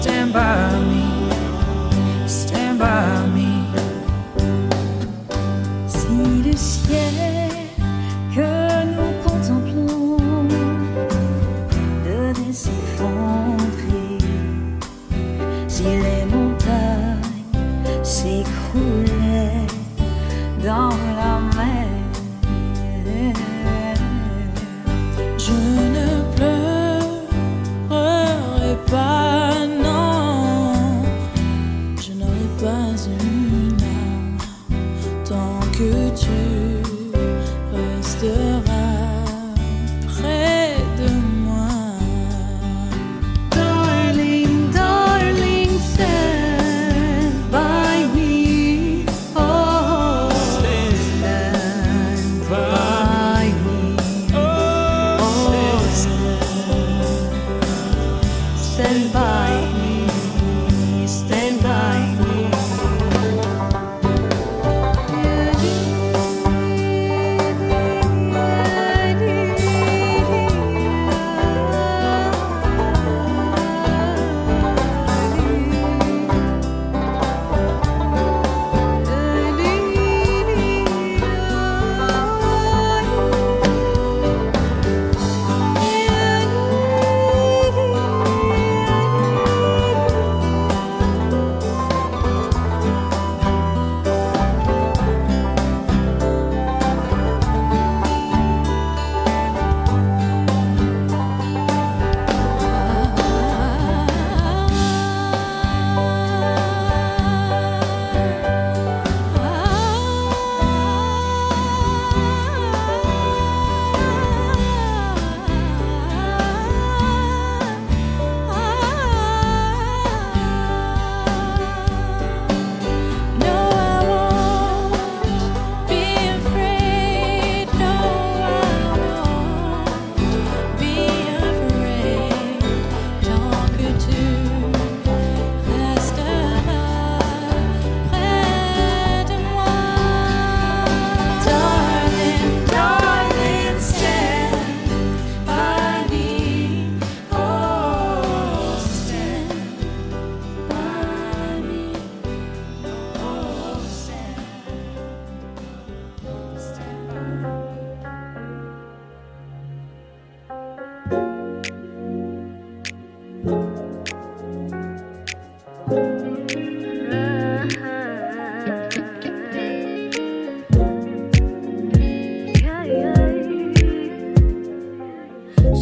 stand by me, stand by me. Si le ciel que nous contemplons devait s'effondrer, si les montagnes s'écroulaient dans la mer, je ne pleurerai pas, non, je n'aurai pas une larme tant que tu resteras près de moi. Darling, darling, stand by me. Oh, stand by me. Oh, stand by me. Stand by me.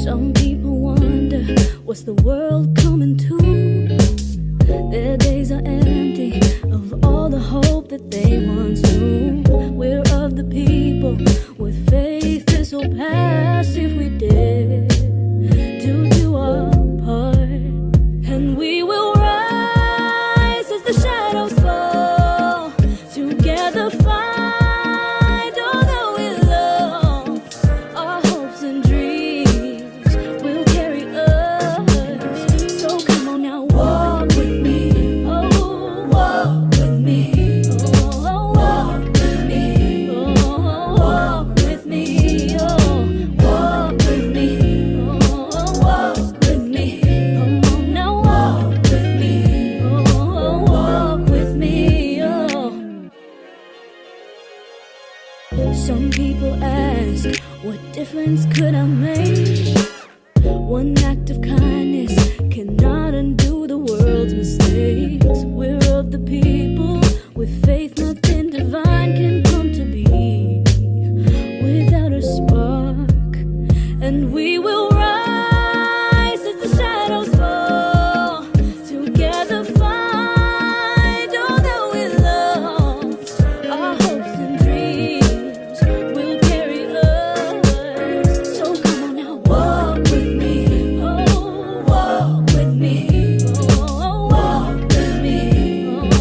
Some people wonder what's the world coming to. Their days are empty of all the hope that they once knew. We're of the people with faith. This will pass if we dare to do our part, and we will rise as the shadows fall. Together fight, although we lost our hopes and dreams will carry us. So come on now, walk with me. Oh, walk with me. Oh, walk with me. Oh, walk with me. Oh, walk with me. Oh, walk with me. Come on now, walk with me. Oh, walk with me. Oh. Some people ask, what difference could I make? One act of kindness cannot undo the world's mistakes. We're of the people with faith, nothing divine can come to be without a spark. And we will rise as the shadows fall. Together fight, although we lost our hopes and dreams will carry us. So come on now, walk with me. Oh, walk with me. Oh, walk with me.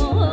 Oh,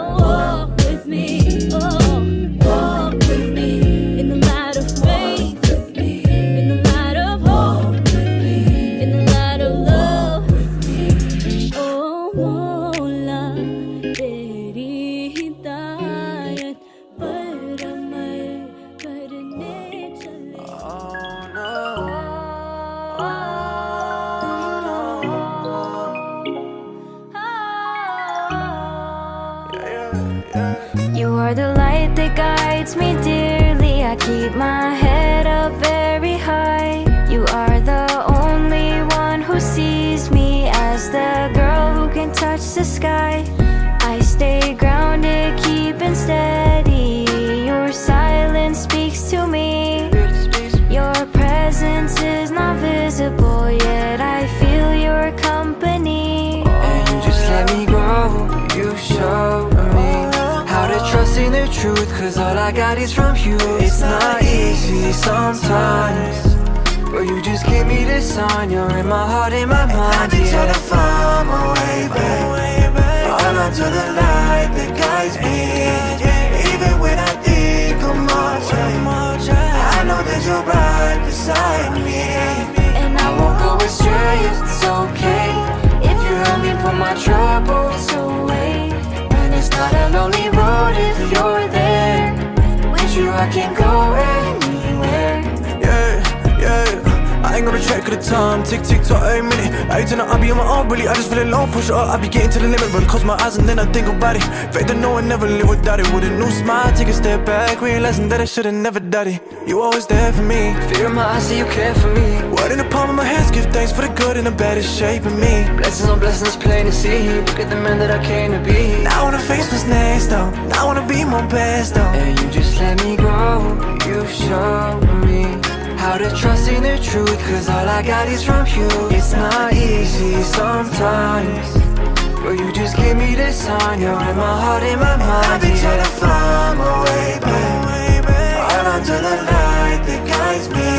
You're the light that guides me dearly. I keep my head up very high. You are the only one who sees me as the girl who can touch the sky. I stay grounded, keeping steady. Your silence speaks to me. Your presence is not visible, yet I feel your company. And you just let me grow. You show me how to trust in the truth, cause all I got is from you. It's not easy sometimes, but you just give me the sign. You're in my heart, in my mind. I've been trying to find my way back, all onto the light that guides me. Even when I think I'm marching, I know that you're right beside me. And I won't go astray, it's okay if you help me put my troubles away. And it's not a lonely road if you're there. With you I can go anywhere. I ain't gonna check the time, tick tick tock every minute. Every time I be on my own, really, I just feel alone. Push it up, I be getting to the limit, but close my eyes and then I think about it. Faith that no one never live without it. With a new smile, take a step back, realizing that I should've never done it. You always there for me, fear in my eyes, see you care for me. Word in the palm of my hands, give thanks for the good and the bad is shaping me. Blessings on blessings, plain to see. Look at the man that I came to be. Now I wanna face what's next though, now I wanna be my best though. And you just let me grow, you show me how to trust in the truth, cause all I got is from you. It's not easy sometimes, but you just give me the sign. You're in my heart, in my mind. I've been trying to find my way back, all onto the light that guides me.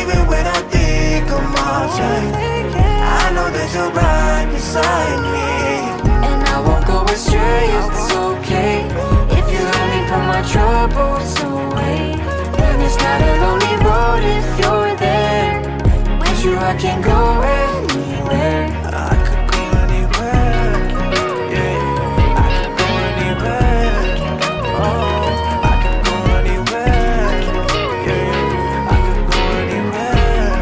Even when I think I'm marching, I know that you're right beside me. And I won't go astray, it's okay if you help me put my troubles away. And it's not a lonely road if you're there. With you I can go anywhere. I could go anywhere, yeah. I could go anywhere, oh. I could go anywhere, yeah. I could go anywhere,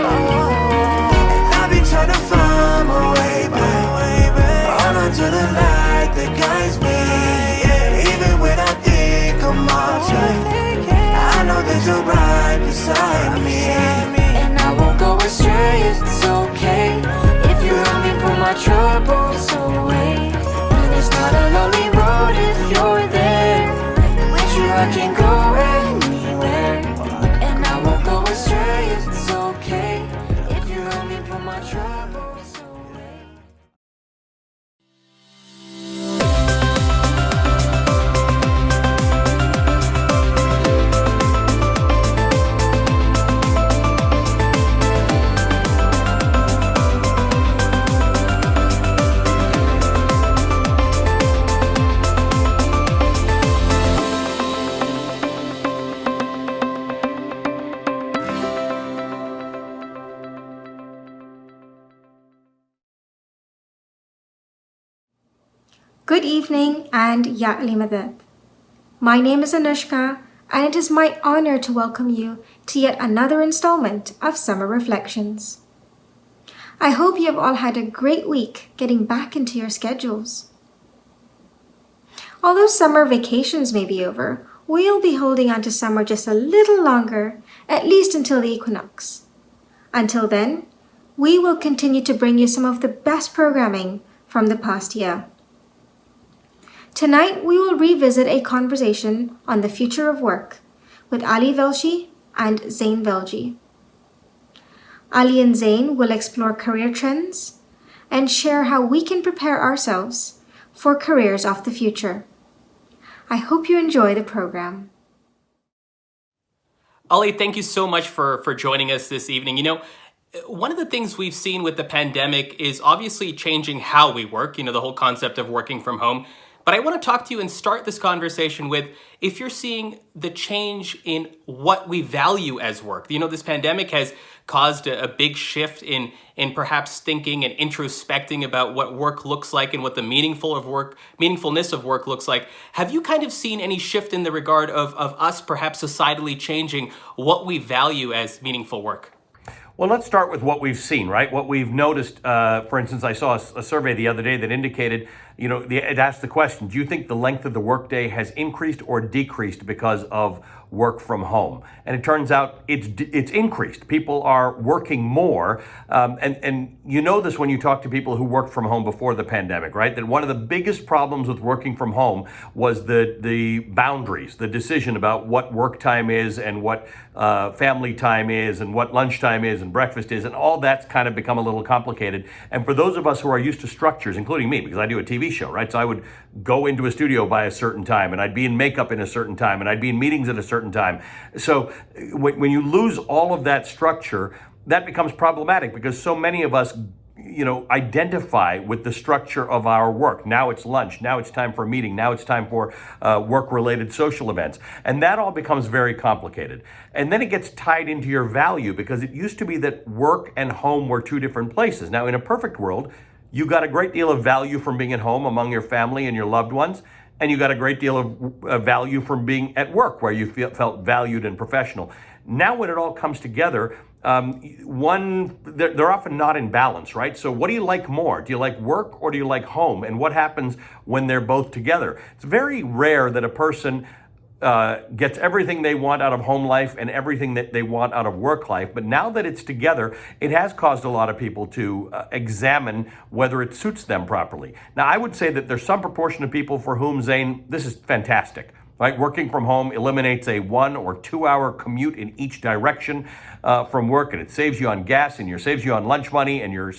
oh. And I've been trying to find my way back, all onto the light that guides me. Even when I think I'm marching, I know that you're right beside me. And I won't go astray, it's okay if you help me put my troubles away. And it's not a lonely road if you're there. With you I can go anywhere. And I won't go astray, it's okay if you help me put my troubles away. Good evening and Ya Alimadat. My name is Anushka and it is my honor to welcome you to yet another installment of Summer Reflections. I hope you have all had a great week getting back into your schedules. Although summer vacations may be over, we'll be holding on to summer just a little longer, at least until the equinox. Until then, we will continue to bring you some of the best programming from the past year. Tonight, we will revisit a conversation on the future of work with Ali Velshi and Zain Velji. Ali and Zain will explore career trends and share how we can prepare ourselves for careers of the future. I hope you enjoy the program. Ali, thank you so much for joining us this evening. You know, one of the things we've seen with the pandemic is obviously changing how we work, the whole concept of working from home. But I want to talk to you and start this conversation with if you're seeing the change in what we value as work. This pandemic has caused a big shift in perhaps thinking and introspecting about what work looks like and what the meaningfulness of work looks like. Have you kind of seen any shift in the regard of us perhaps societally changing what we value as meaningful work? Well, let's start with what we've seen, right? What we've noticed, for instance, I saw a survey the other day that indicated, it asked the question, do you think the length of the workday has increased or decreased because of work from home? And it turns out it's increased. People are working more. And you know this when you talk to people who worked from home before the pandemic, right? That one of the biggest problems with working from home was the boundaries, the decision about what work time is and what family time is and what lunchtime is and breakfast is, and all that's kind of become a little complicated. And for those of us who are used to structures, including me, because I do a TV show, right? So I would go into a studio by a certain time, and I'd be in makeup in a certain time, and I'd be in meetings at a certain time. So when you lose all of that structure, that becomes problematic because so many of us identify with the structure of our work. Now it's lunch, now it's time for a meeting, now it's time for work-related social events. And that all becomes very complicated. And then it gets tied into your value because it used to be that work and home were two different places. Now, in a perfect world, you got a great deal of value from being at home among your family and your loved ones, and you got a great deal of value from being at work where you felt valued and professional. Now when it all comes together, they're often not in balance, right? So what do you like more? Do you like work or do you like home? And what happens when they're both together? It's very rare that a person gets everything they want out of home life and everything that they want out of work life. But now that it's together, it has caused a lot of people to examine whether it suits them properly. Now, I would say that there's some proportion of people for whom, Zain, this is fantastic. Right? Working from home eliminates a 1 or 2 hour commute in each direction from work, and it saves you on gas and saves you on lunch money, and you're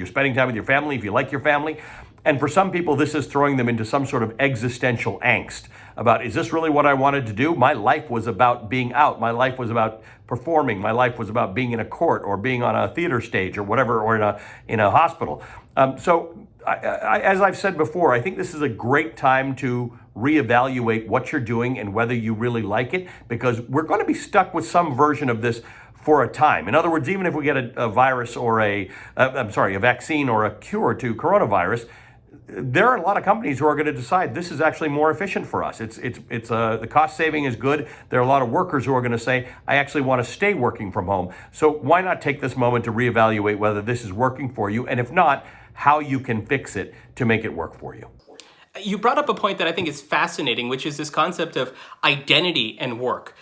spending time with your family if you like your family. And for some people, this is throwing them into some sort of existential angst about, is this really what I wanted to do? My life was about being out. My life was about performing. My life was about being in a court or being on a theater stage or whatever, or in a hospital. So as I've said before, I think this is a great time to reevaluate what you're doing and whether you really like it, because we're going to be stuck with some version of this for a time. In other words, even if we get a virus or a vaccine or a cure to coronavirus, there are a lot of companies who are going to decide this is actually more efficient for us. The cost saving is good. There are a lot of workers who are going to say, I actually want to stay working from home. So why not take this moment to reevaluate whether this is working for you, and if not, how you can fix it to make it work for you. You brought up a point that I think is fascinating, which is this concept of identity and work.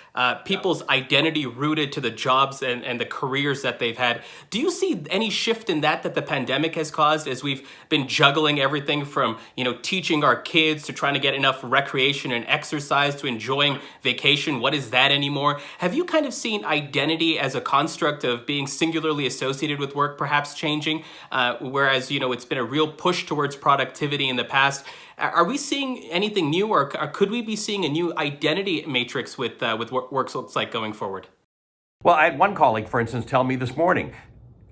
People's identity rooted to the jobs and the careers that they've had. Do you see any shift in that the pandemic has caused as we've been juggling everything from, teaching our kids to trying to get enough recreation and exercise to enjoying vacation? What is that anymore? Have you kind of seen identity as a construct of being singularly associated with work perhaps changing, whereas, it's been a real push towards productivity in the past? Are we seeing anything new, or could we be seeing a new identity matrix with what work looks like going forward? Well, I had one colleague, for instance, tell me this morning,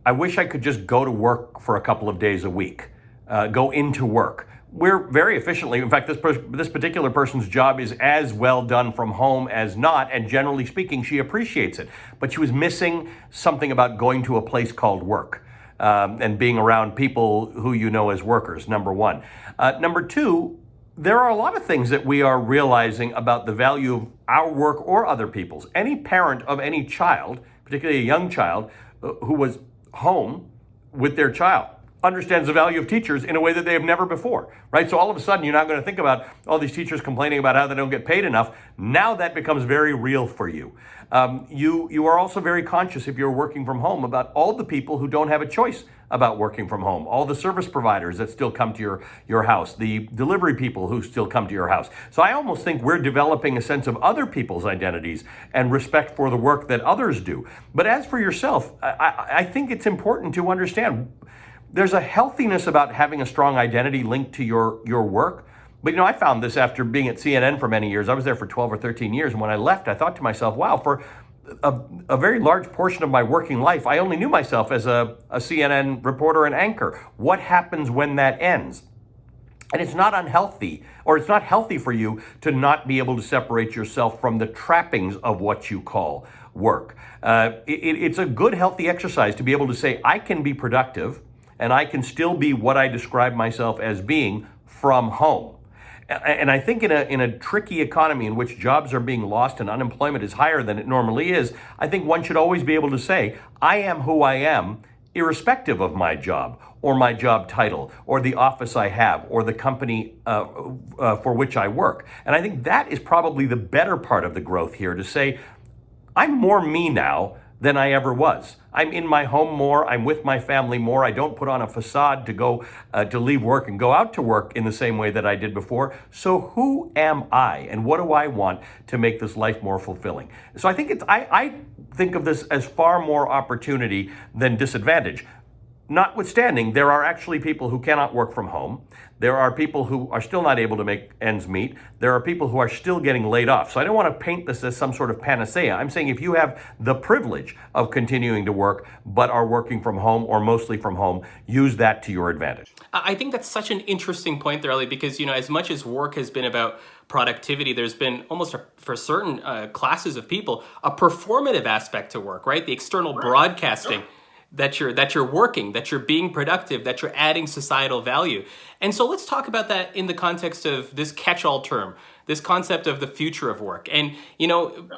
I wish I could just go to work for a couple of days a week, go into work. We're very efficiently, in fact, this particular person's job is as well done from home as not, and generally speaking, she appreciates it. But she was missing something about going to a place called work. And being around people who you know as workers, number one. Number two, there are a lot of things that we are realizing about the value of our work or other people's. Any parent of any child, particularly a young child, who was home with their child, understands the value of teachers in a way that they have never before, right? So all of a sudden, you're not going to think about all these teachers complaining about how they don't get paid enough. Now that becomes very real for you. You are also very conscious, if you're working from home, about all the people who don't have a choice about working from home, all the service providers that still come to your house, the delivery people who still come to your house. So I almost think we're developing a sense of other people's identities and respect for the work that others do. But as for yourself, I think it's important to understand there's a healthiness about having a strong identity linked to your work. But I found this after being at CNN for many years. I was there for 12 or 13 years. And when I left, I thought to myself, wow, for a very large portion of my working life, I only knew myself as a CNN reporter and anchor. What happens when that ends? And it's not unhealthy, or it's not healthy for you to not be able to separate yourself from the trappings of what you call work. It's a good, healthy exercise to be able to say, I can be productive and I can still be what I describe myself as being from home. And I think in a tricky economy in which jobs are being lost and unemployment is higher than it normally is, I think one should always be able to say, I am who I am, irrespective of my job or my job title or the office I have or the company for which I work. And I think that is probably the better part of the growth here, to say, I'm more me now than I ever was. I'm in my home more. I'm with my family more. I don't put on a facade to go to leave work and go out to work in the same way that I did before. So who am I, and what do I want to make this life more fulfilling? So I think I think of this as far more opportunity than disadvantage. Notwithstanding, there are actually people who cannot work from home. There are people who are still not able to make ends meet. There are people who are still getting laid off. So I don't want to paint this as some sort of panacea. I'm saying if you have the privilege of continuing to work, but are working from home or mostly from home, use that to your advantage. I think that's such an interesting point there, Ali, because, as much as work has been about productivity, there's been almost for certain classes of people, a performative aspect to work, right? The external broadcasting that you're working, that you're being productive, that you're adding societal value. And so let's talk about that in the context of this catch-all term, this concept of the future of work. And,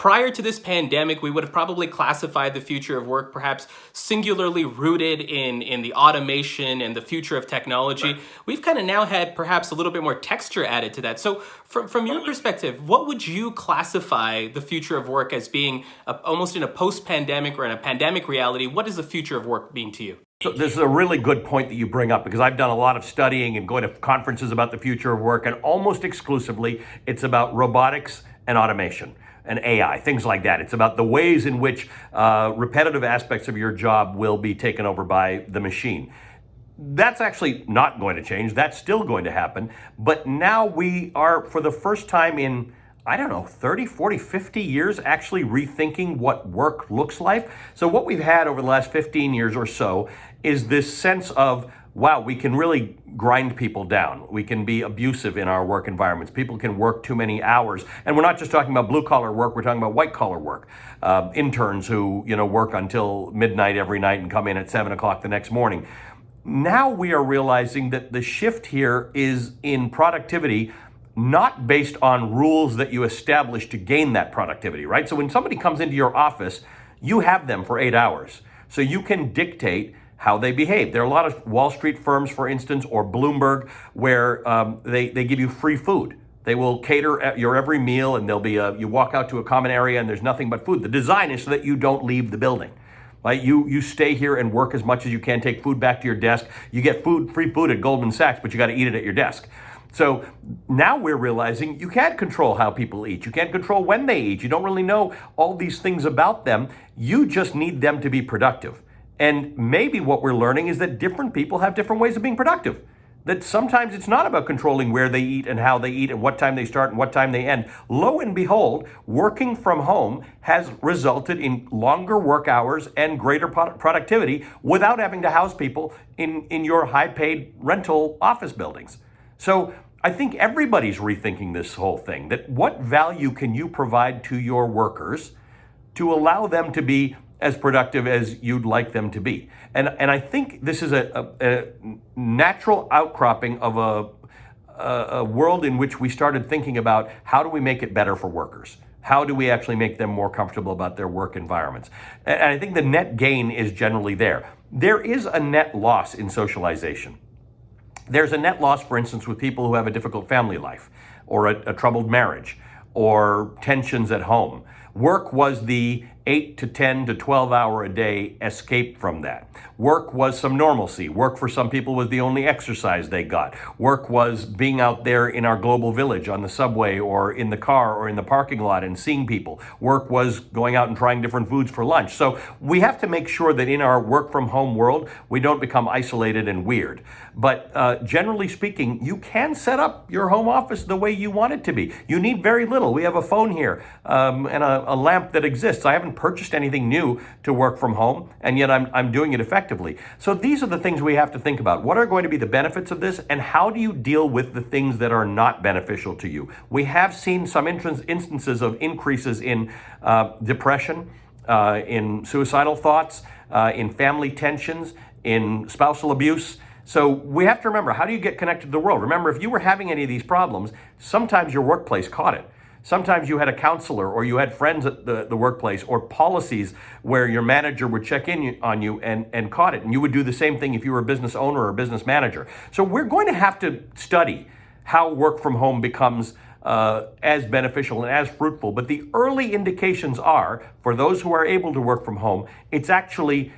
prior to this pandemic, we would have probably classified the future of work perhaps singularly rooted in the automation and the future of technology. Right. We've kind of now had perhaps a little bit more texture added to that. So from your perspective, what would you classify the future of work as being almost in a post-pandemic or in a pandemic reality? What is the future of work being to you? So this is a really good point that you bring up, because I've done a lot of studying and going to conferences about the future of work, and almost exclusively it's about robotics and automation and AI, things like that. It's about the ways in which repetitive aspects of your job will be taken over by the machine. That's actually not going to change. That's still going to happen. But now we are, for the first time in 30, 40, 50 years, actually rethinking what work looks like. So what we've had over the last 15 years or so is this sense of, wow, we can really grind people down. We can be abusive in our work environments. People can work too many hours. And we're not just talking about blue-collar work, we're talking about white-collar work. Interns who, work until midnight every night and come in at 7 o'clock the next morning. Now we are realizing that the shift here is in productivity, not based on rules that you establish to gain that productivity, right? So when somebody comes into your office, you have them for 8 hours. So you can dictate how they behave. There are a lot of Wall Street firms, for instance, or Bloomberg, where they give you free food. They will cater at your every meal, and there'll be you walk out to a common area and there's nothing but food. The design is so that you don't leave the building. Right? You stay here and work as much as you can, take food back to your desk. You get free food at Goldman Sachs, but you got to eat it at your desk. So now we're realizing you can't control how people eat. You can't control when they eat. You don't really know all these things about them. You just need them to be productive. And maybe what we're learning is that different people have different ways of being productive. That sometimes it's not about controlling where they eat and how they eat and what time they start and what time they end. Lo and behold, working from home has resulted in longer work hours and greater productivity without having to house people in your high-paid rental office buildings. So I think everybody's rethinking this whole thing, that what value can you provide to your workers to allow them to be as productive as you'd like them to be. And I think this is a natural outcropping of a world in which we started thinking about how do we make it better for workers? How do we actually make them more comfortable about their work environments? And I think the net gain is generally there. There is a net loss in socialization. There's a net loss, for instance, with people who have a difficult family life or a troubled marriage or tensions at home. Work was the 8 to 10 to 12 hour a day escape from that. Work was some normalcy. Work for some people was the only exercise they got. Work was being out there in our global village on the subway or in the car or in the parking lot and seeing people. Work was going out and trying different foods for lunch. So we have to make sure that in our work from home world, we don't become isolated and weird. But generally speaking, you can set up your home office the way you want it to be. You need very little. We have a phone here and a lamp that exists. I haven't purchased anything new to work from home, and yet I'm doing it effectively. So these are the things we have to think about. What are going to be the benefits of this, and how do you deal with the things that are not beneficial to you? We have seen some instances of increases in depression, in suicidal thoughts, in family tensions, in spousal abuse. So we have to remember, how do you get connected to the world? Remember, if you were having any of these problems, sometimes your workplace caught it. Sometimes you had a counselor, or you had friends at the workplace, or policies where your manager would check in on you and caught it. And you would do the same thing if you were a business owner or a business manager. So we're going to have to study how work from home becomes as beneficial and as fruitful. But the early indications are, for those who are able to work from home, it's actually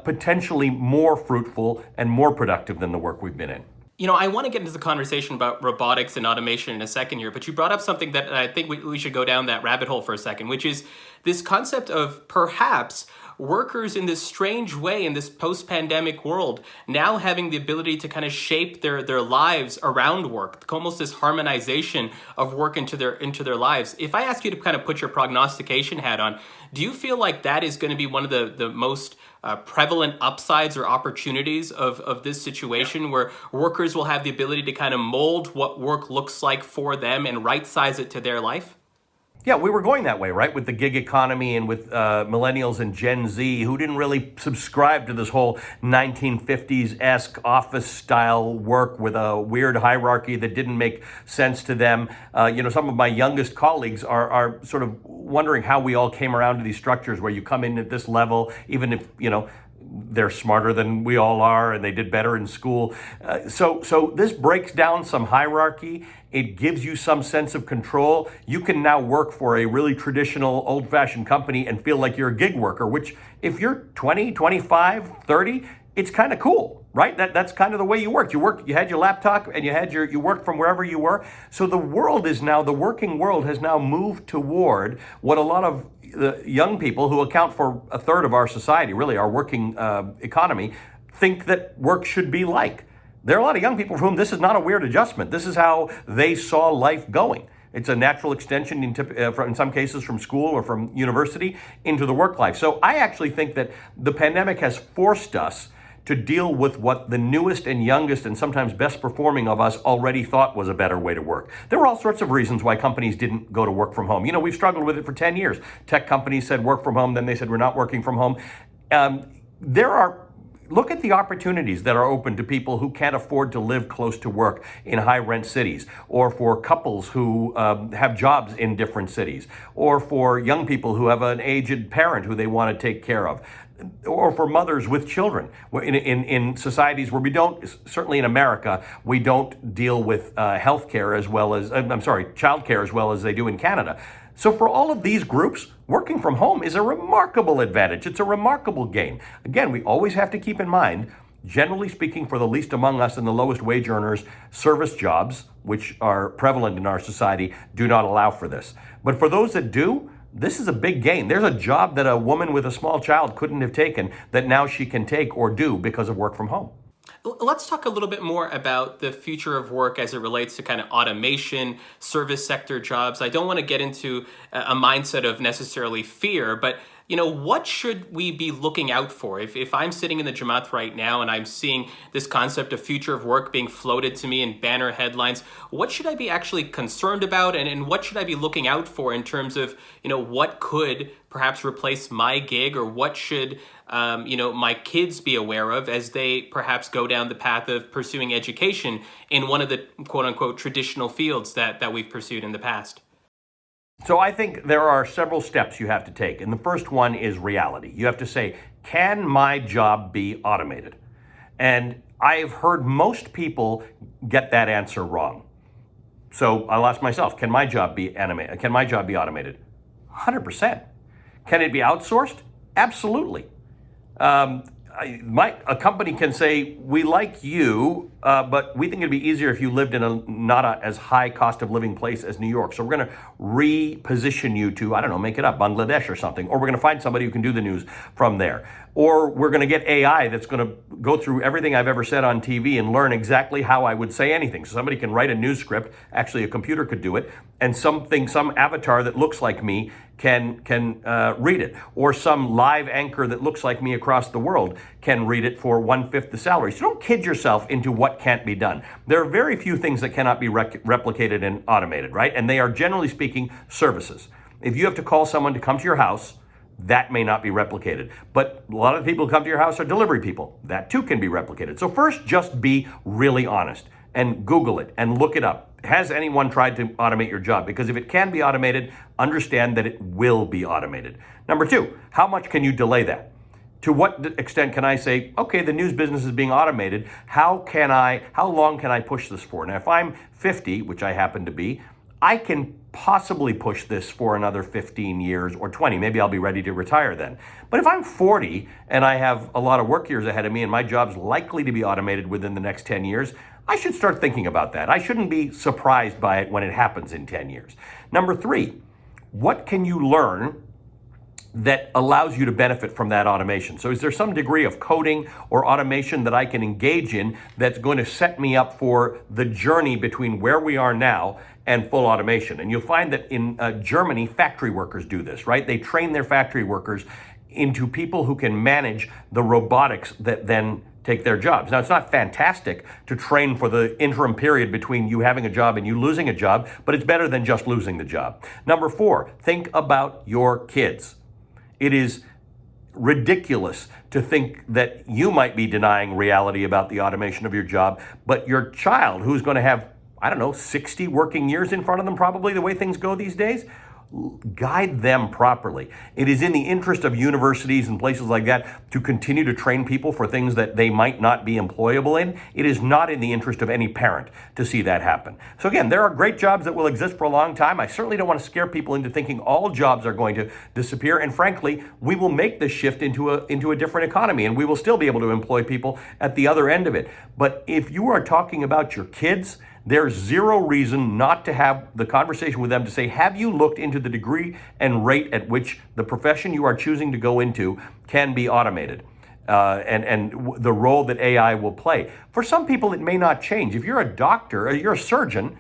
potentially more fruitful and more productive than the work we've been in. You know, I want to get into the conversation about robotics and automation in a second here, but you brought up something that I think we should go down that rabbit hole for a second, which is this concept of perhaps workers in this strange way in this post-pandemic world now having the ability to kind of shape their lives around work, almost this harmonization of work into their lives. If I ask you to kind of put your prognostication hat on, do you feel like that is going to be one of the most prevalent upsides or opportunities of this situation, where workers will have the ability to kind of mold what work looks like for them and right-size it to their life? Yeah, we were going that way, right? With the gig economy and with millennials and Gen Z who didn't really subscribe to this whole 1950s-esque office-style work with a weird hierarchy that didn't make sense to them. Some of my youngest colleagues are sort of wondering how we all came around to these structures where you come in at this level, even if, they're smarter than we all are and they did better in school. So this breaks down some hierarchy. It gives you some sense of control. You can now work for a really traditional, old-fashioned company and feel like you're a gig worker, which if you're 20, 25, 30, it's kind of cool, right? That's kind of the way you worked. You had your laptop and you worked from wherever you were. So the working world has now moved toward what a lot of the young people, who account for a third of our society, really our working economy, think that work should be like. There are a lot of young people for whom this is not a weird adjustment. This is how they saw life going. It's a natural extension in some cases from school or from university into the work life. So I actually think that the pandemic has forced us to deal with what the newest and youngest and sometimes best performing of us already thought was a better way to work. There were all sorts of reasons why companies didn't go to work from home. We've struggled with it for 10 years. Tech companies said work from home, then they said we're not working from home. Look at the opportunities that are open to people who can't afford to live close to work in high-rent cities, or for couples who have jobs in different cities, or for young people who have an aged parent who they want to take care of, or for mothers with children. In societies where we don't, certainly in America, we don't deal with childcare as well as they do in Canada. So for all of these groups, working from home is a remarkable advantage. It's a remarkable gain. Again, we always have to keep in mind, generally speaking, for the least among us and the lowest wage earners, service jobs, which are prevalent in our society, do not allow for this. But for those that do, this is a big gain. There's a job that a woman with a small child couldn't have taken that now she can take or do because of work from home. Let's talk a little bit more about the future of work as it relates to kind of automation, service sector jobs. I don't want to get into a mindset of necessarily fear, but what should we be looking out for? If I'm sitting in the Jamat right now and I'm seeing this concept of future of work being floated to me in banner headlines, what should I be actually concerned about, and what should I be looking out for in terms of, what could perhaps replace my gig, or what should, my kids be aware of as they perhaps go down the path of pursuing education in one of the quote unquote traditional fields that we've pursued in the past? So I think there are several steps you have to take. And the first one is reality. You have to say, can my job be automated? And I've heard most people get that answer wrong. So I'll ask myself, can my job be automated? 100%. Can it be outsourced? Absolutely. A company can say, we like you, but we think it'd be easier if you lived in not as high cost of living place as New York. So we're going to reposition you to, make it up, Bangladesh or something. Or we're going to find somebody who can do the news from there. Or we're going to get AI that's going to go through everything I've ever said on TV and learn exactly how I would say anything. So somebody can write a news script, actually a computer could do it, and some avatar that looks like me can read it. Or some live anchor that looks like me across the world can read it for 1/5 the salary. So don't kid yourself into what can't be done. There are very few things that cannot be replicated and automated, right? And they are, generally speaking, services. If you have to call someone to come to your house That may not be replicated. But a lot of the people who come to your house are delivery people. That too can be replicated. So first, just be really honest and Google it and look it up. Has anyone tried to automate your job? Because if it can be automated, understand that it will be automated. Number two, how much can you delay that? To what extent can I say, okay, the news business is being automated. How long can I push this for? Now, if I'm 50, which I happen to be, I can possibly push this for another 15 years or 20. Maybe I'll be ready to retire then. But if I'm 40 and I have a lot of work years ahead of me and my job's likely to be automated within the next 10 years, I should start thinking about that. I shouldn't be surprised by it when it happens in 10 years. Number three, what can you learn that allows you to benefit from that automation? So is there some degree of coding or automation that I can engage in that's going to set me up for the journey between where we are now and full automation? And you'll find that in Germany, factory workers do this, right? They train their factory workers into people who can manage the robotics that then take their jobs. Now, it's not fantastic to train for the interim period between you having a job and you losing a job, but it's better than just losing the job. Number four, think about your kids. It is ridiculous to think that you might be denying reality about the automation of your job, but your child, who's going to have, 60 working years in front of them, probably the way things go these days, guide them properly. It is in the interest of universities and places like that to continue to train people for things that they might not be employable in. It is not in the interest of any parent to see that happen. So again, there are great jobs that will exist for a long time. I certainly don't want to scare people into thinking all jobs are going to disappear. And frankly, we will make this shift into a different economy, and we will still be able to employ people at the other end of it. But if you are talking about your kids, there's zero reason not to have the conversation with them to say, have you looked into the degree and rate at which the profession you are choosing to go into can be automated? And the role that AI will play. For some people, it may not change. If you're a doctor or you're a surgeon,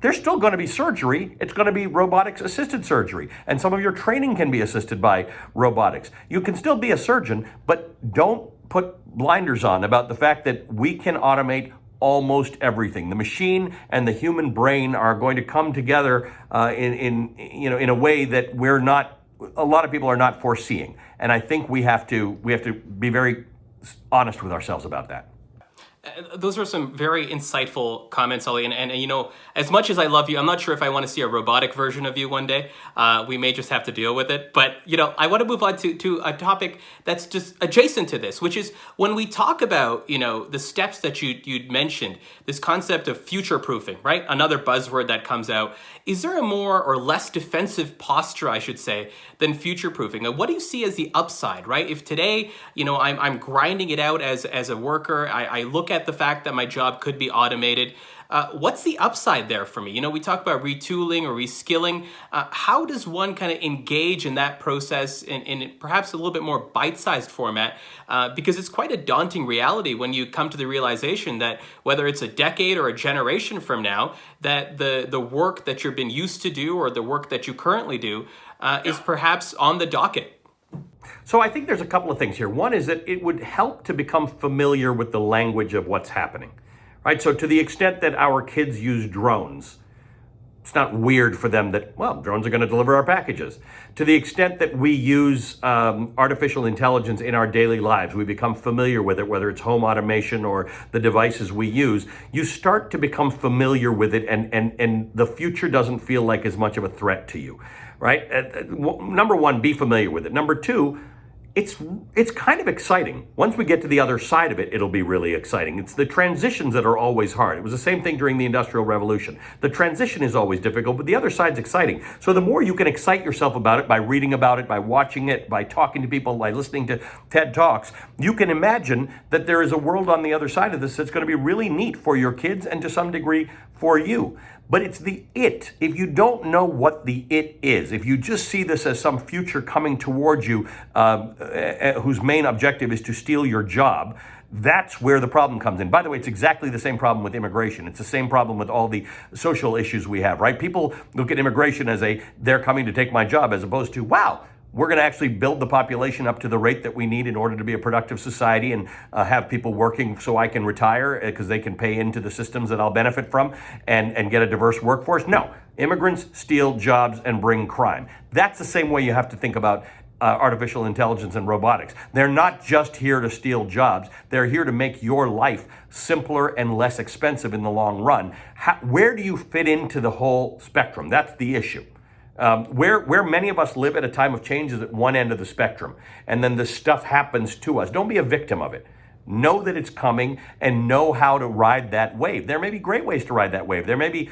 there's still going to be surgery. It's going to be robotics-assisted surgery. And some of your training can be assisted by robotics. You can still be a surgeon, but don't put blinders on about the fact that we can automate almost everything. The machine and the human brain are going to come together in a way that a lot of people are not foreseeing. And I think we have to be very honest with ourselves about that. Those are some very insightful comments, Ali. And as much as I love you, I'm not sure if I want to see a robotic version of you one day. We may just have to deal with it. But, I want to move on to a topic that's just adjacent to this, which is when we talk about, the steps that you'd mentioned, this concept of future-proofing, right? Another buzzword that comes out. Is there a more or less defensive posture, I should say, than future-proofing? What do you see as the upside, right? If today, I'm grinding it out as a worker, I look at the fact that my job could be automated. What's the upside there for me? We talk about retooling or reskilling. How does one kind of engage in that process in perhaps a little bit more bite-sized format? Because it's quite a daunting reality when you come to the realization that whether it's a decade or a generation from now, that the work that you've been used to do or the work that you currently do is perhaps on the docket. So I think there's a couple of things here. One is that it would help to become familiar with the language of what's happening, right? So to the extent that our kids use drones, it's not weird for them that, drones are going to deliver our packages. To the extent that we use artificial intelligence in our daily lives, we become familiar with it, whether it's home automation or the devices we use, you start to become familiar with it, and the future doesn't feel like as much of a threat to you, right? Number one, be familiar with it. Number two, it's kind of exciting. Once we get to the other side of it, it'll be really exciting. It's the transitions that are always hard. It was the same thing during the Industrial Revolution. The transition is always difficult, but the other side's exciting. So the more you can excite yourself about it by reading about it, by watching it, by talking to people, by listening to TED Talks, you can imagine that there is a world on the other side of this that's going to be really neat for your kids and to some degree for you. But it's the it. If you don't know what the it is, if you just see this as some future coming towards you whose main objective is to steal your job, that's where the problem comes in. By the way, it's exactly the same problem with immigration. It's the same problem with all the social issues we have, right? People look at immigration as they're coming to take my job, as opposed to, wow, we're going to actually build the population up to the rate that we need in order to be a productive society and have people working so I can retire because they can pay into the systems that I'll benefit from and get a diverse workforce. No, immigrants steal jobs and bring crime. That's the same way you have to think about artificial intelligence and robotics. They're not just here to steal jobs. They're here to make your life simpler and less expensive in the long run. Where do you fit into the whole spectrum? That's the issue. Where many of us live at a time of change is at one end of the spectrum, and then this stuff happens to us. Don't be a victim of it. Know that it's coming and know how to ride that wave. There may be great ways to ride that wave. There may be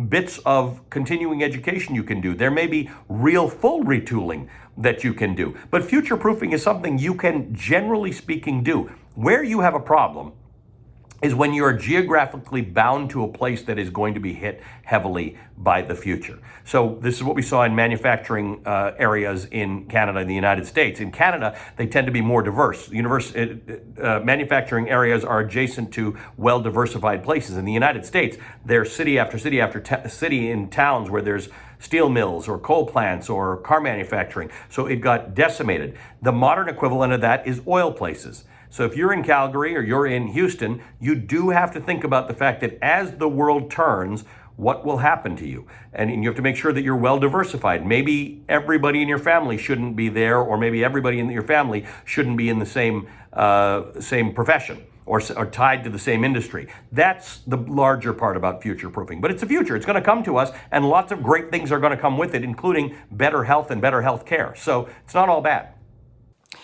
bits of continuing education you can do. There may be real full retooling that you can do. But future-proofing is something you can, generally speaking, do. Where you have a problem is when you are geographically bound to a place that is going to be hit heavily by the future. So this is what we saw in manufacturing areas in Canada and the United States. In Canada, they tend to be more diverse. Manufacturing areas are adjacent to well-diversified places. In the United States, there's city after city after city in towns where there's steel mills or coal plants or car manufacturing. So it got decimated. The modern equivalent of that is oil places. So if you're in Calgary or you're in Houston, you do have to think about the fact that as the world turns, what will happen to you? And you have to make sure that you're well diversified. Maybe everybody in your family shouldn't be there, or maybe everybody in your family shouldn't be in the same profession or tied to the same industry. That's the larger part about future-proofing. But it's the future. It's going to come to us, and lots of great things are going to come with it, including better health and better health care. So it's not all bad.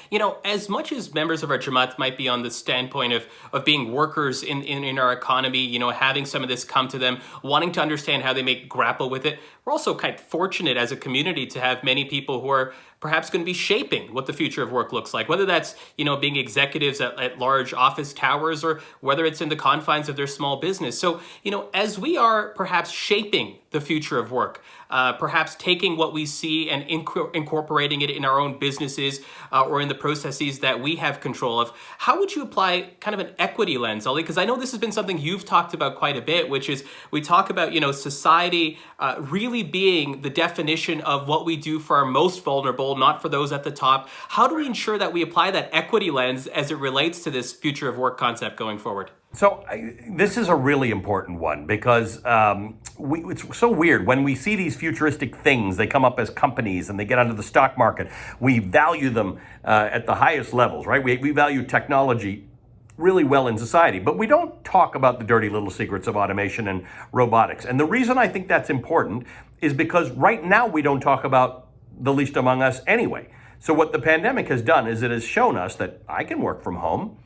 You know, as much as members of our Jamat might be on the standpoint of being workers in our economy, you know, having some of this come to them, wanting to understand how they may grapple with it, we're also kind of fortunate as a community to have many people who are perhaps going to be shaping what the future of work looks like, whether that's, you know, being executives at large office towers or whether it's in the confines of their small business. So, you know, as we are perhaps shaping the future of work, perhaps taking what we see and incorporating it in our own businesses or in the processes that we have control of, how would you apply kind of an equity lens, Ali? Because I know this has been something you've talked about quite a bit, which is we talk about, you know, society really being the definition of what we do for our most vulnerable, not for those at the top. How do we ensure that we apply that equity lens as it relates to this future of work concept going forward? So this is a really important one because it's so weird. When we see these futuristic things, they come up as companies and they get onto the stock market. We value them at the highest levels, right? We value technology really well in society, but we don't talk about the dirty little secrets of automation and robotics. And the reason I think that's important is because right now we don't talk about the least among us anyway. So what the pandemic has done is it has shown us that I can work from home,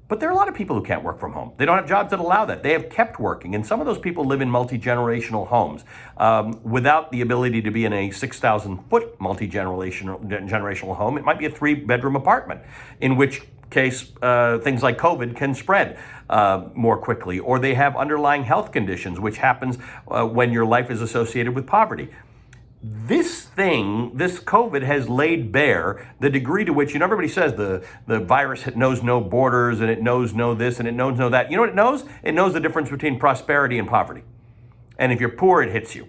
but there are a lot of people who can't work from home. They don't have jobs that allow that. They have kept working, and some of those people live in multi-generational homes without the ability to be in a 6,000-foot multi-generational home. It might be a 3-bedroom apartment, in which case things like COVID can spread more quickly, or they have underlying health conditions, which happens when your life is associated with poverty. This COVID has laid bare the degree to which, you know, everybody says the virus knows no borders and it knows no this and it knows no that. You know what it knows? It knows the difference between prosperity and poverty. And if you're poor, it hits you.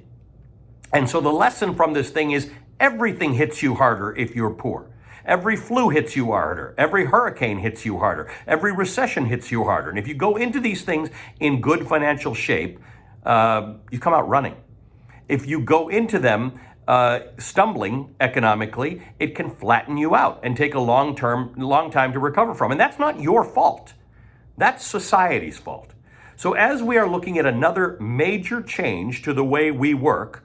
And so the lesson from this thing is everything hits you harder if you're poor. Every flu hits you harder. Every hurricane hits you harder. Every recession hits you harder. And if you go into these things in good financial shape, you come out running. If you go into them stumbling economically, it can flatten you out and take a long time to recover from. And that's not your fault. That's society's fault. So as we are looking at another major change to the way we work,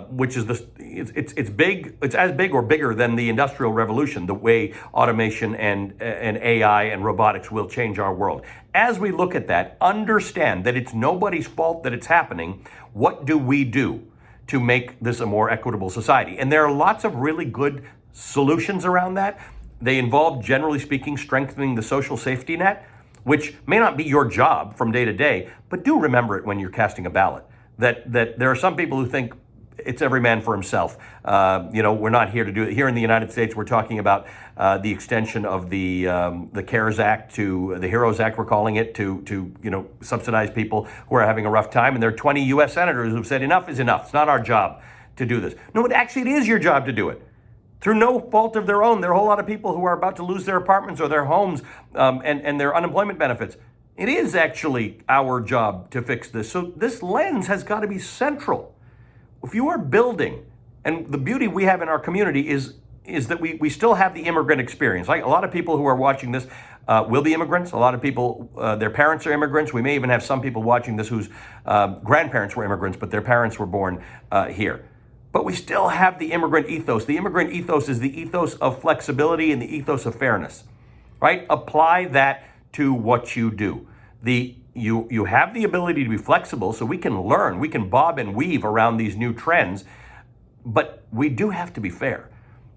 which is it's big. It's as big or bigger than the Industrial Revolution, the way automation and AI and robotics will change our world. As we look at that, understand that it's nobody's fault that it's happening. What do we do to make this a more equitable society? And there are lots of really good solutions around that. They involve, generally speaking, strengthening the social safety net, which may not be your job from day to day, but do remember it when you're casting a ballot. That there are some people who think it's every man for himself. We're not here to do it. Here in the United States, we're talking about the extension of the CARES Act to the HEROES Act, we're calling it, to subsidize people who are having a rough time. And there are 20 U.S. senators who've said enough is enough. It's not our job to do this. No, it is your job to do it. Through no fault of their own. There are a whole lot of people who are about to lose their apartments or their homes and their unemployment benefits. It is actually our job to fix this. So this lens has got to be central. If you are building, and the beauty we have in our community is is that we still have the immigrant experience. Like a lot of people who are watching this will be immigrants. A lot of people, their parents are immigrants. We may even have some people watching this whose grandparents were immigrants, but their parents were born here. But we still have the immigrant ethos. The immigrant ethos is the ethos of flexibility and the ethos of fairness, right? Apply that to what you do. You have the ability to be flexible, so we can learn, we can bob and weave around these new trends, but we do have to be fair.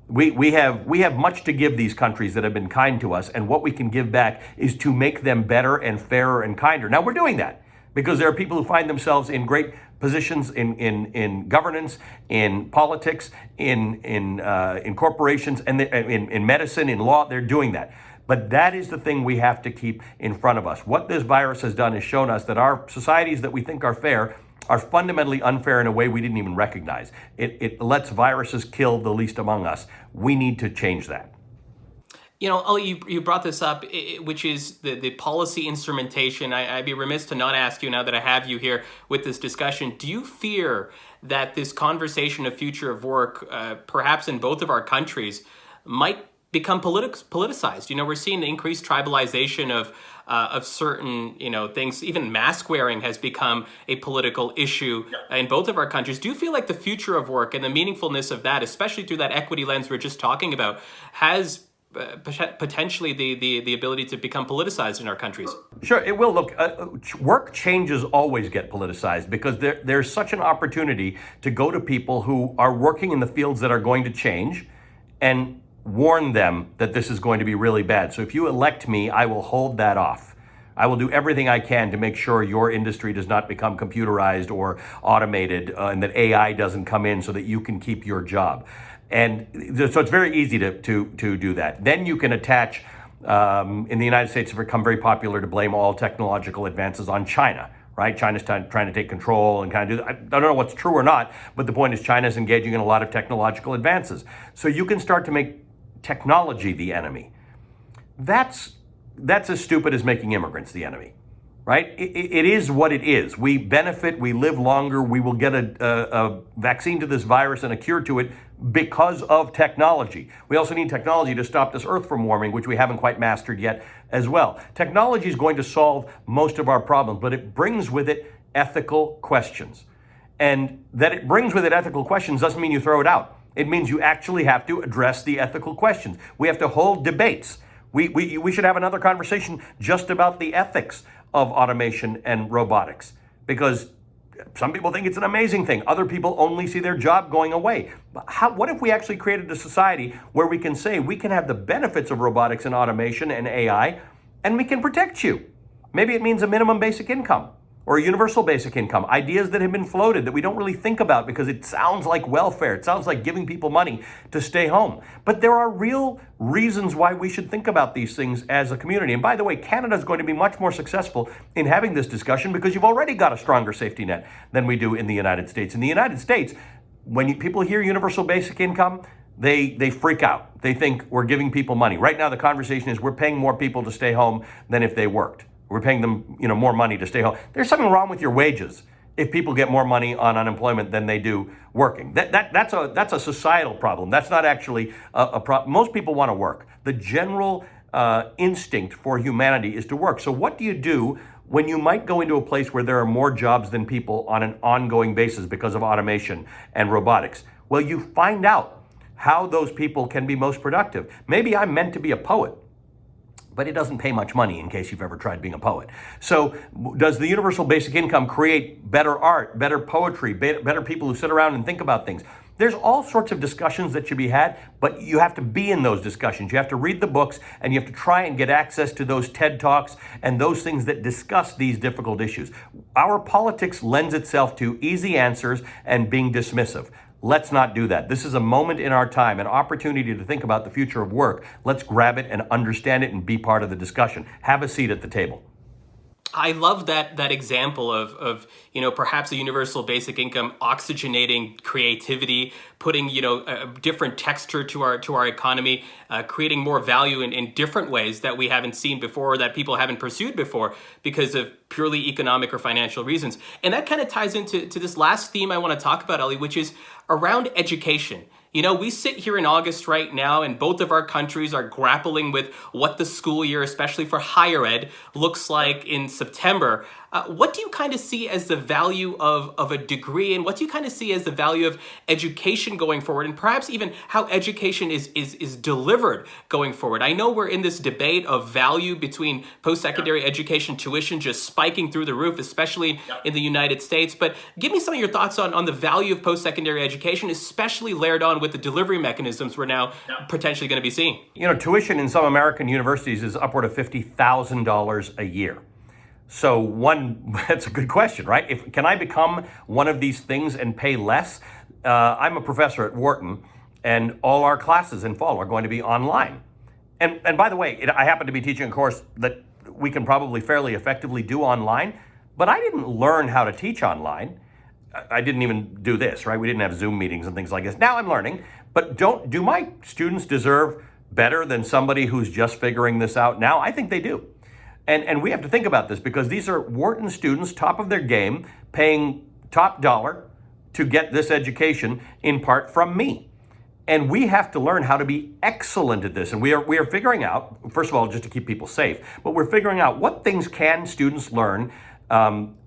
We have much to give these countries that have been kind to us, and what we can give back is to make them better and fairer and kinder. Now, we're doing that because there are people who find themselves in great positions in governance, in politics, in corporations, and in medicine, in law. They're doing that. But that is the thing we have to keep in front of us. What this virus has done is shown us that our societies that we think are fair are fundamentally unfair in a way we didn't even recognize. It lets viruses kill the least among us. We need to change that. You know, Ali, you brought this up, which is the policy instrumentation. I'd be remiss to not ask you, now that I have you here with this discussion, do you fear that this conversation of future of work, perhaps in both of our countries, might become politicized? You know, we're seeing the increased tribalization of certain, things. Even mask wearing has become a political issue in both of our countries. Do you feel like the future of work and the meaningfulness of that, especially through that equity lens we're just talking about, has potentially the ability to become politicized in our countries? Sure, it will. Look, work changes always get politicized because there's such an opportunity to go to people who are working in the fields that are going to change and warn them that this is going to be really bad. So if you elect me, I will hold that off. I will do everything I can to make sure your industry does not become computerized or automated, and that AI doesn't come in so that you can keep your job. And so it's very easy to do that. Then you can attach, in the United States, it's become very popular to blame all technological advances on China. Right? China's trying to take control and kind of do that. I don't know what's true or not, but the point is China's engaging in a lot of technological advances. So you can start to make technology the enemy. That's as stupid as making immigrants the enemy, right? It is what it is. We benefit, we live longer, we will get a vaccine to this virus and a cure to it because of technology. We also need technology to stop this earth from warming, which we haven't quite mastered yet as well. Technology is going to solve most of our problems, but it brings with it ethical questions. And that it brings with it ethical questions doesn't mean you throw it out. It means you actually have to address the ethical questions. We have to hold debates. We should have another conversation just about the ethics of automation and robotics, because some people think it's an amazing thing. Other people only see their job going away. What if we actually created a society where we can say we can have the benefits of robotics and automation and AI, and we can protect you? Maybe it means a minimum basic income or a universal basic income, ideas that have been floated that we don't really think about because it sounds like welfare. It sounds like giving people money to stay home. But there are real reasons why we should think about these things as a community. And by the way, Canada is going to be much more successful in having this discussion because you've already got a stronger safety net than we do in the United States. In the United States, when people hear universal basic income, they freak out. They think we're giving people money. Right now, the conversation is we're paying more people to stay home than if they worked. We're paying them, more money to stay home. There's something wrong with your wages if people get more money on unemployment than they do working. That's a societal problem. That's not actually a problem. Most people want to work. The general instinct for humanity is to work. So what do you do when you might go into a place where there are more jobs than people on an ongoing basis because of automation and robotics? Well, you find out how those people can be most productive. Maybe I'm meant to be a poet, but it doesn't pay much money, in case you've ever tried being a poet. So does the universal basic income create better art, better poetry, better people who sit around and think about things? There's all sorts of discussions that should be had, but you have to be in those discussions. You have to read the books, and you have to try and get access to those TED Talks and those things that discuss these difficult issues. Our politics lends itself to easy answers and being dismissive. Let's not do that. This is a moment in our time, an opportunity to think about the future of work. Let's grab it and understand it and be part of the discussion. Have a seat at the table. I love that example of perhaps a universal basic income oxygenating creativity, putting a different texture to our economy, creating more value in different ways that we haven't seen before, that people haven't pursued before because of purely economic or financial reasons. And that kind of ties into this last theme I want to talk about, Ali, which is around education. You know, we sit here in August right now, and both of our countries are grappling with what the school year, especially for higher ed, looks like in September. What do you kind of see as the value of a degree, and what do you kind of see as the value of education going forward, and perhaps even how education is delivered going forward? I know we're in this debate of value between post-secondary education tuition just spiking through the roof, especially in the United States, but give me some of your thoughts on the value of post-secondary education, especially layered on with the delivery mechanisms we're now potentially going to be seeing. You know, tuition in some American universities is upward of $50,000 a year. So that's a good question, right? Can I become one of these things and pay less? I'm a professor at Wharton, and all our classes in fall are going to be online. And by the way, I happen to be teaching a course that we can probably fairly effectively do online, but I didn't learn how to teach online. I didn't even do this, right? We didn't have Zoom meetings and things like this. Now I'm learning, but do my students deserve better than somebody who's just figuring this out now? I think they do. And we have to think about this because these are Wharton students, top of their game, paying top dollar to get this education in part from me. And we have to learn how to be excellent at this. And we are figuring out, first of all, just to keep people safe, but we're figuring out what things can students learn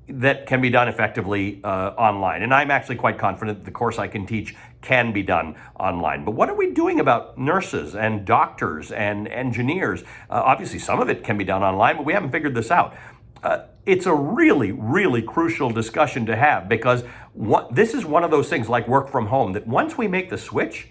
that can be done effectively online. And I'm actually quite confident that the course I can teach can be done online. But what are we doing about nurses and doctors and engineers? Obviously, some of it can be done online, but we haven't figured this out. It's a really, really crucial discussion to have because this is one of those things like work from home that once we make the switch,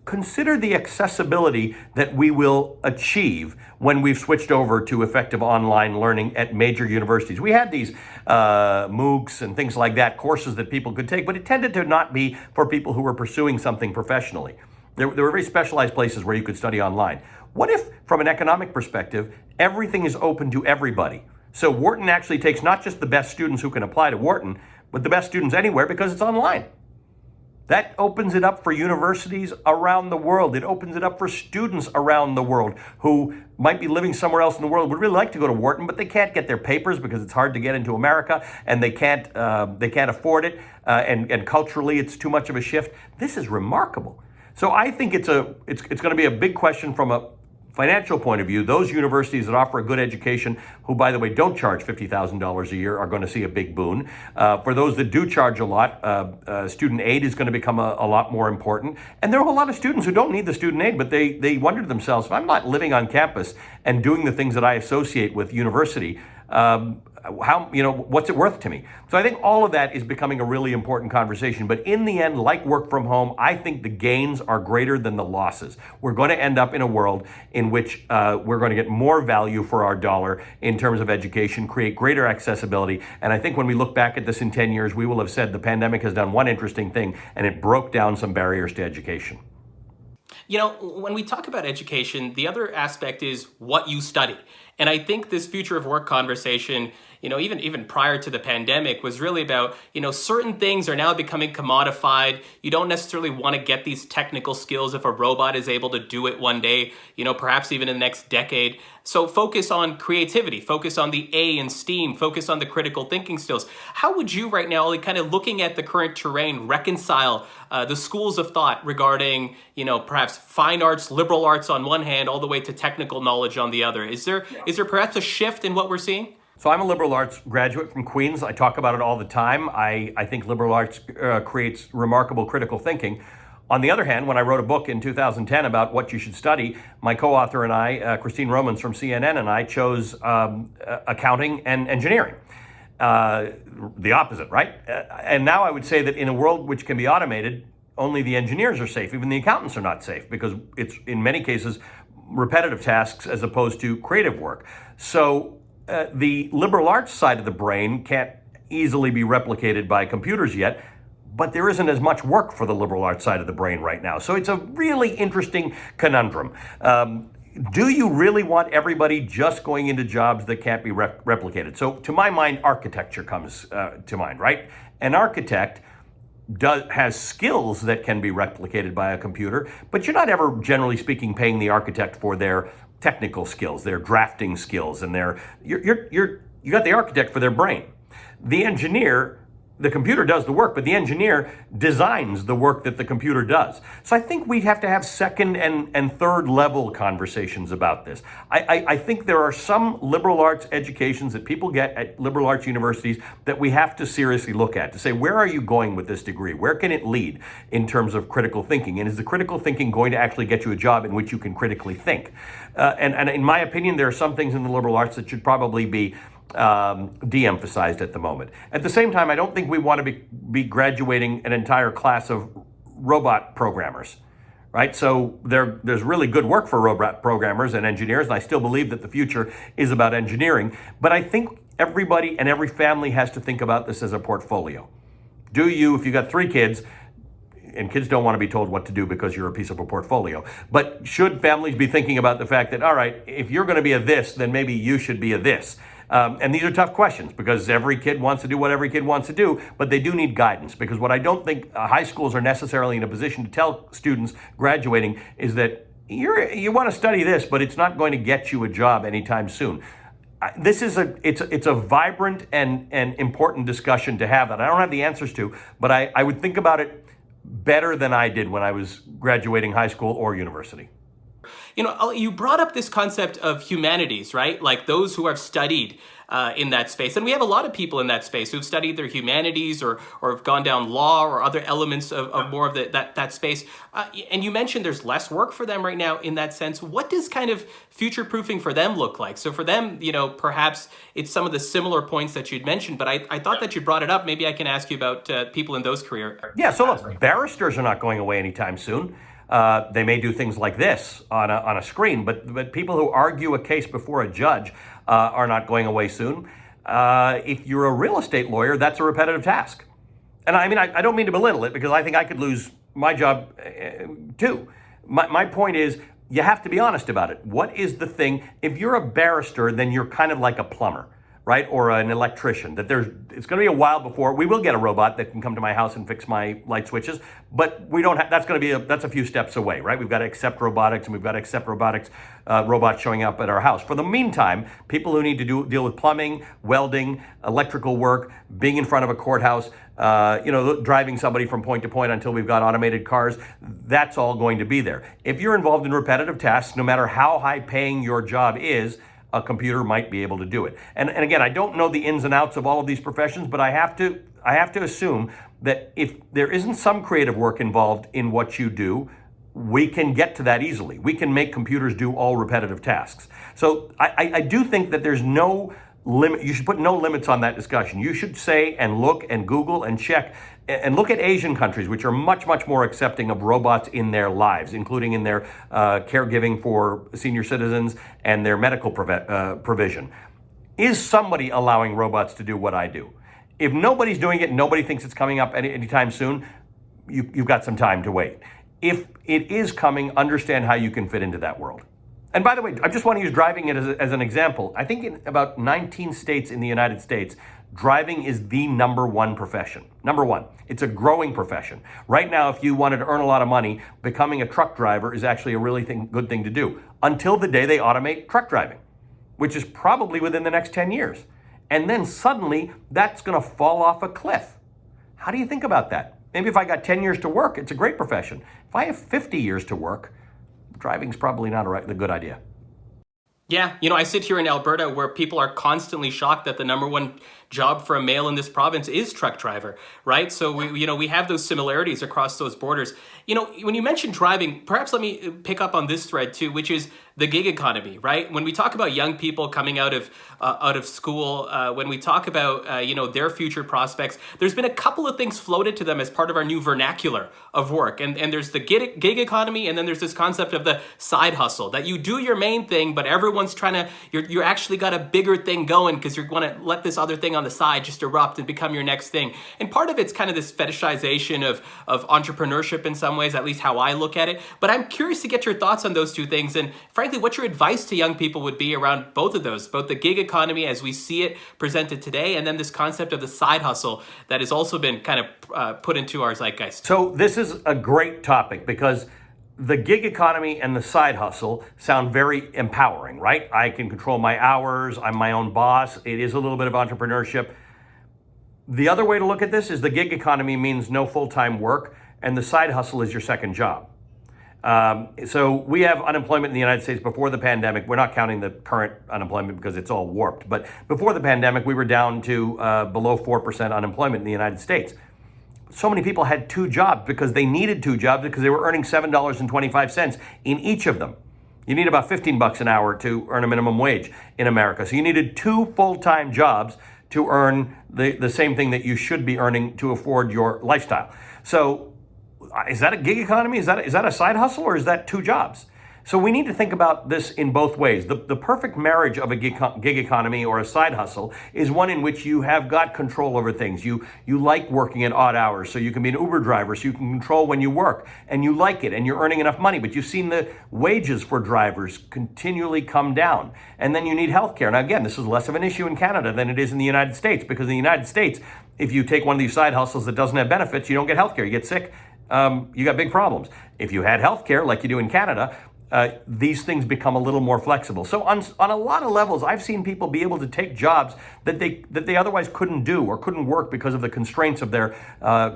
consider the accessibility that we will achieve when we've switched over to effective online learning at major universities. We had these MOOCs and things like that, courses that people could take, but it tended to not be for people who were pursuing something professionally. There were very specialized places where you could study online. What if, from an economic perspective, everything is open to everybody? So Wharton actually takes not just the best students who can apply to Wharton, but the best students anywhere because it's online. That opens it up for universities around the world. It opens it up for students around the world who might be living somewhere else in the world, would really like to go to Wharton, but they can't get their papers because it's hard to get into America, and they can't afford it, and culturally it's too much of a shift. This is remarkable. So I think it's going to be a big question from a financial point of view. Those universities that offer a good education, who, by the way, don't charge $50,000 a year, are going to see a big boon. For those that do charge a lot, student aid is going to become a lot more important. And there are a lot of students who don't need the student aid, but they wonder to themselves, if I'm not living on campus and doing the things that I associate with university, what's it worth to me? So I think all of that is becoming a really important conversation. But in the end, like work from home, I think the gains are greater than the losses. We're going to end up in a world in which we're going to get more value for our dollar in terms of education, create greater accessibility. And I think when we look back at this in 10 years, we will have said the pandemic has done one interesting thing, and it broke down some barriers to education. You know, when we talk about education, the other aspect is what you study. And I think this future of work conversation, you know, even prior to the pandemic, was really about, you know, certain things are now becoming commodified. You don't necessarily want to get these technical skills if a robot is able to do it one day, you know, perhaps even in the next decade. So focus on creativity, focus on the A in STEAM, focus on the critical thinking skills. How would you right now, like, kind of looking at the current terrain, reconcile the schools of thought regarding, you know, perhaps fine arts, liberal arts on one hand, all the way to technical knowledge on the other? Is there perhaps a shift in what we're seeing? So I'm a liberal arts graduate from Queens. I talk about it all the time. I think liberal arts creates remarkable critical thinking. On the other hand, when I wrote a book in 2010 about what you should study, my co-author and I, Christine Romans from CNN, and I chose accounting and engineering. The opposite, right? And now I would say that in a world which can be automated, only the engineers are safe. Even the accountants are not safe because it's, in many cases, repetitive tasks as opposed to creative work. So the liberal arts side of the brain can't easily be replicated by computers yet, but there isn't as much work for the liberal arts side of the brain right now. So it's a really interesting conundrum. Do you really want everybody just going into jobs that can't be replicated? So to my mind, architecture comes to mind, right? An architect has skills that can be replicated by a computer, but you're not ever, generally speaking, paying the architect for their technical skills, their drafting skills, and you got the architect for their brain. The engineer The computer does the work, but the engineer designs the work that the computer does. So I think we have to have second and third level conversations about this. I think there are some liberal arts educations that people get at liberal arts universities that we have to seriously look at to say, where are you going with this degree? Where can it lead in terms of critical thinking? And is the critical thinking going to actually get you a job in which you can critically think? And in my opinion, there are some things in the liberal arts that should probably be de-emphasized at the moment. At the same time, I don't think we want to be graduating an entire class of robot programmers, right? So there's really good work for robot programmers and engineers, and I still believe that the future is about engineering. But I think everybody and every family has to think about this as a portfolio. If you got 3 kids, and kids don't want to be told what to do because you're a piece of a portfolio. But should families be thinking about the fact that, all right, if you're going to be a this, then maybe you should be a this? And these are tough questions because every kid wants to do what every kid wants to do, but they do need guidance. Because what I don't think high schools are necessarily in a position to tell students graduating is that you want to study this, but it's not going to get you a job anytime soon. It's a vibrant and important discussion to have that I don't have the answers to, but I would think about it better than I did when I was graduating high school or university. You brought up this concept of humanities, right? Like those who have studied in that space. And we have a lot of people in that space who've studied their humanities or have gone down law or other elements of more of that space. And you mentioned there's less work for them right now in that sense. What does kind of future-proofing for them look like? So for them, perhaps it's some of the similar points that you'd mentioned, but I thought that you brought it up. Maybe I can ask you about people in those careers. Yeah, so look, barristers are not going away anytime soon. They may do things like this on a screen, but people who argue a case before a judge are not going away soon. If you're a real estate lawyer, that's a repetitive task. And I mean, I don't mean to belittle it because I think I could lose my job too. My point is, you have to be honest about it. What is the thing? If you're a barrister, then you're kind of like a plumber, right? Or an electrician. It's going to be a while before we will get a robot that can come to my house and fix my light switches, but we don't have, that's a few steps away, right? We've got to accept robotics, and we've got to accept robotics, robots showing up at our house. For the meantime, people who need to deal with plumbing, welding, electrical work, being in front of a courthouse, driving somebody from point to point until we've got automated cars, that's all going to be there. If you're involved in repetitive tasks, no matter how high paying your job is, a computer might be able to do it. And again, I don't know the ins and outs of all of these professions, but I have to assume that if there isn't some creative work involved in what you do, we can get to that easily. We can make computers do all repetitive tasks. So I do think that there's no limit. You should put no limits on that discussion. You should say and look and Google and check and look at Asian countries, which are much, much more accepting of robots in their lives, including in their caregiving for senior citizens and their medical provision. Is somebody allowing robots to do what I do? If nobody's doing it, nobody thinks it's coming up anytime soon, you've got some time to wait. If it is coming, understand how you can fit into that world. And by the way, I just want to use driving it as an example. I think in about 19 states in the United States, driving is the number one profession. Number one. It's a growing profession. Right now, if you wanted to earn a lot of money, becoming a truck driver is actually a really good thing to do. Until the day they automate truck driving, which is probably within the next 10 years. And then suddenly, that's going to fall off a cliff. How do you think about that? Maybe if I got 10 years to work, it's a great profession. If I have 50 years to work, driving's probably not a good idea. Yeah, I sit here in Alberta where people are constantly shocked that the number one job for a male in this province is truck driver, right? So we have those similarities across those borders. When you mention driving, perhaps let me pick up on this thread too, which is the gig economy, right? When we talk about young people coming out of school, when we talk about their future prospects, there's been a couple of things floated to them as part of our new vernacular of work, and there's the gig economy, and then there's this concept of the side hustle, that you do your main thing, but everyone's trying to you're actually got a bigger thing going because you're going to let this other thing on the side just erupt and become your next thing. And part of it's kind of this fetishization of entrepreneurship in some ways, at least how I look at it. But I'm curious to get your thoughts on those two things, and frankly, what your advice to young people would be around both of those, both the gig economy as we see it presented today, and then this concept of the side hustle that has also been kind of put into our zeitgeist. So this is a great topic because the gig economy and the side hustle sound very empowering, right? I can control my hours. I'm my own boss. It is a little bit of entrepreneurship. The other way to look at this is the gig economy means no full-time work, and the side hustle is your second job. So we have unemployment in the United States before the pandemic. We're not counting the current unemployment because it's all warped. But before the pandemic, we were down to below 4% unemployment in the United States. So many people had two jobs because they needed two jobs because they were earning $7.25 in each of them. You need about 15 bucks an hour to earn a minimum wage in America. So you needed two full-time jobs to earn the same thing that you should be earning to afford your lifestyle. So is that a gig economy? Is that a side hustle, or is that two jobs? So we need to think about this in both ways. The perfect marriage of a gig economy or a side hustle is one in which you have got control over things. You like working at odd hours, so you can be an Uber driver, so you can control when you work, and you like it, and you're earning enough money. But you've seen the wages for drivers continually come down. And then you need healthcare. Now, again, this is less of an issue in Canada than it is in the United States, because in the United States, if you take one of these side hustles that doesn't have benefits, you don't get healthcare. You get sick, you got big problems. If you had healthcare like you do in Canada, these things become a little more flexible. So on a lot of levels, I've seen people be able to take jobs that they otherwise couldn't do or couldn't work because of the constraints of their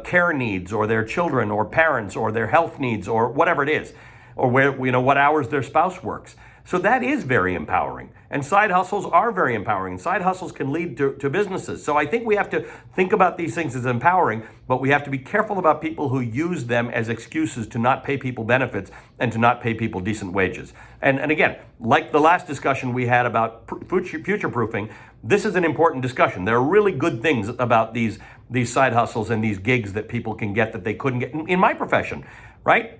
care needs, or their children or parents, or their health needs, or whatever it is, or where, what hours their spouse works. So that is very empowering. And side hustles are very empowering. And side hustles can lead to businesses. So I think we have to think about these things as empowering, but we have to be careful about people who use them as excuses to not pay people benefits and to not pay people decent wages. And again, like the last discussion we had about future-proofing, this is an important discussion. There are really good things about these side hustles and these gigs that people can get that they couldn't get in my profession, right?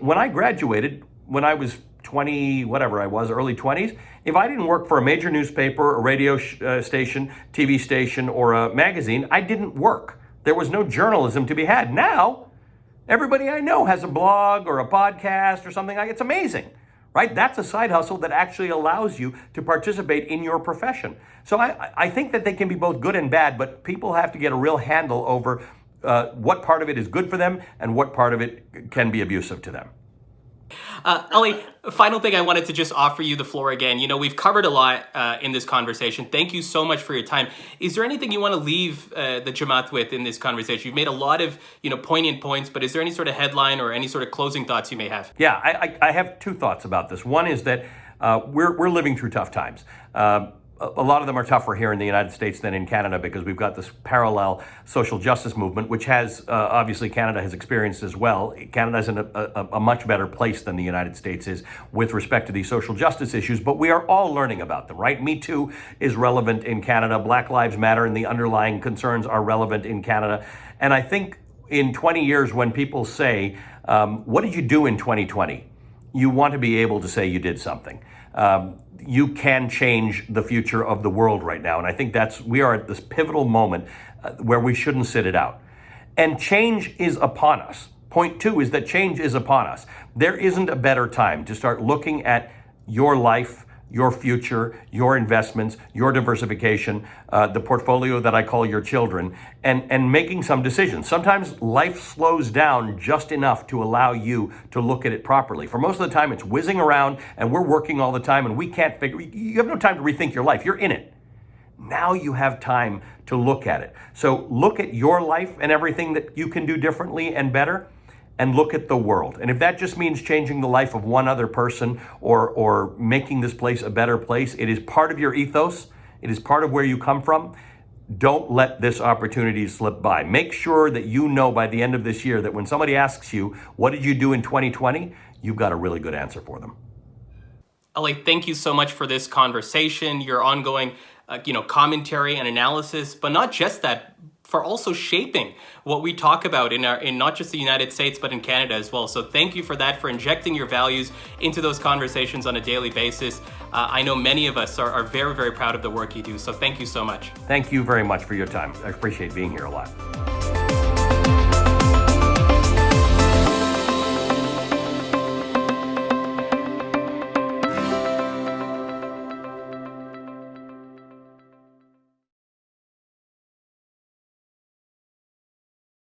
When I graduated, when I was 20, whatever I was, early 20s, if I didn't work for a major newspaper, a radio station, TV station, or a magazine, I didn't work. There was no journalism to be had. Now, everybody I know has a blog or a podcast or something like. It's amazing, right? That's a side hustle that actually allows you to participate in your profession. So I think that they can be both good and bad, but people have to get a real handle over what part of it is good for them and what part of it can be abusive to them. Ali, final thing I wanted to just offer you the floor again. We've covered a lot in this conversation. Thank you so much for your time. Is there anything you want to leave the Jamat with in this conversation? You've made a lot of poignant points, but is there any sort of headline or any sort of closing thoughts you may have? Yeah, I have two thoughts about this. One is that we're living through tough times. A lot of them are tougher here in the United States than in Canada because we've got this parallel social justice movement, which has, obviously Canada has experienced as well. Canada is in a much better place than the United States is with respect to these social justice issues, but we are all learning about them, right? Me Too is relevant in Canada. Black Lives Matter and the underlying concerns are relevant in Canada. And I think in 20 years when people say, what did you do in 2020? You want to be able to say you did something. You can change the future of the world right now. And I think we are at this pivotal moment where we shouldn't sit it out. And change is upon us. Point two is that change is upon us. There isn't a better time to start looking at your life, your future, your investments, your diversification, the portfolio that I call your children, and making some decisions. Sometimes life slows down just enough to allow you to look at it properly. For most of the time, it's whizzing around and we're working all the time and we can't you have no time to rethink your life. You're in it. Now you have time to look at it. So look at your life and everything that you can do differently and better, and look at the world. And if that just means changing the life of one other person or making this place a better place, it is part of your ethos. It is part of where you come from. Don't let this opportunity slip by. Make sure that you know by the end of this year that when somebody asks you, what did you do in 2020? You've got a really good answer for them. Ali, thank you so much for this conversation, your ongoing commentary and analysis, but not just that, for also shaping what we talk about in not just the United States, but in Canada as well. So thank you for that, for injecting your values into those conversations on a daily basis. I know many of us are very, very proud of the work you do. So thank you so much. Thank you very much for your time. I appreciate being here a lot.